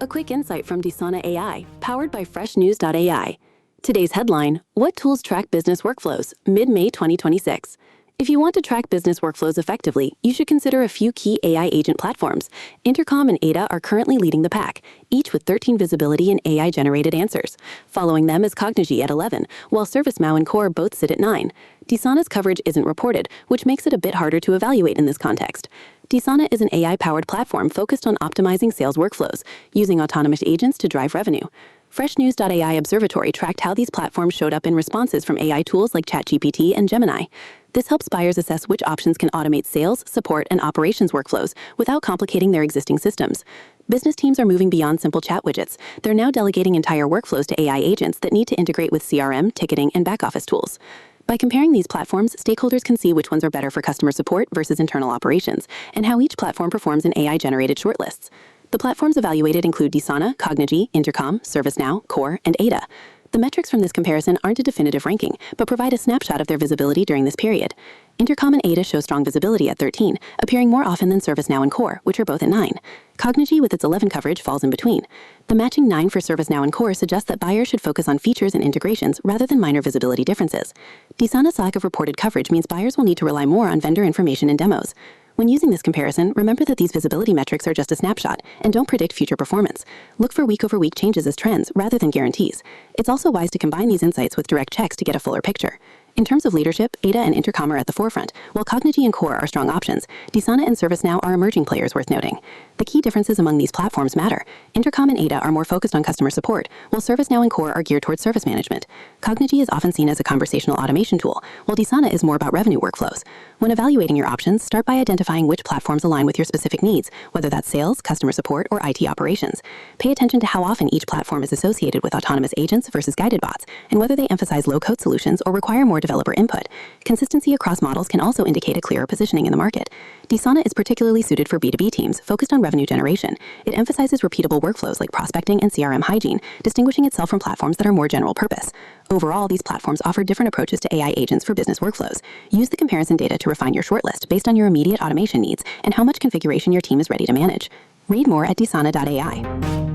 A quick insight from Disana AI, powered by FreshNews.ai. Today's headline: What tools track business workflows? Mid-May 2026. If you want to track business workflows effectively, you should consider a few key AI agent platforms. Intercom and Ada are currently leading the pack, each with 13 visibility and AI-generated answers. Following them is Cognigy at 11, while ServiceNow and Core both sit at 9. Disana's coverage isn't reported, which makes it a bit harder to evaluate in this context. Disana is an AI-powered platform focused on optimizing sales workflows, using autonomous agents to drive revenue. FreshNews.ai Observatory tracked how these platforms showed up in responses from AI tools like ChatGPT and Gemini. This helps buyers assess which options can automate sales, support, and operations workflows without complicating their existing systems. Business teams are moving beyond simple chat widgets. They're now delegating entire workflows to AI agents that need to integrate with CRM, ticketing, and back-office tools. By comparing these platforms, stakeholders can see which ones are better for customer support versus internal operations, and how each platform performs in AI-generated shortlists. The platforms evaluated include Disana, Cognigy, Intercom, ServiceNow, Core, and Ada. The metrics from this comparison aren't a definitive ranking, but provide a snapshot of their visibility during this period. Intercom and Ada show strong visibility at 13, appearing more often than ServiceNow and Core, which are both at 9. Cognigy, with its 11 coverage, falls in between. The matching 9 for ServiceNow and Core suggests that buyers should focus on features and integrations rather than minor visibility differences. Disana's lack of reported coverage means buyers will need to rely more on vendor information and demos. When using this comparison, remember that these visibility metrics are just a snapshot and don't predict future performance. Look for week-over-week changes as trends rather than guarantees. It's also wise to combine these insights with direct checks to get a fuller picture. In terms of leadership, Ada and Intercom are at the forefront, while Cognigy and Core are strong options. Disana and ServiceNow are emerging players worth noting. The key differences among these platforms matter. Intercom and Ada are more focused on customer support, while ServiceNow and Core are geared towards service management. Cognigy is often seen as a conversational automation tool, while Disana is more about revenue workflows. When evaluating your options, start by identifying which platforms align with your specific needs, whether that's sales, customer support, or IT operations. Pay attention to how often each platform is associated with autonomous agents versus guided bots, and whether they emphasize low-code solutions or require more developer input. Consistency across models can also indicate a clearer positioning in the market. Disana is particularly suited for B2B teams focused on revenue generation. It emphasizes repeatable workflows like prospecting and CRM hygiene, distinguishing itself from platforms that are more general purpose. Overall, these platforms offer different approaches to AI agents for business workflows. Use the comparison data to refine your shortlist based on your immediate automation needs and how much configuration your team is ready to manage. Read more at disana.ai.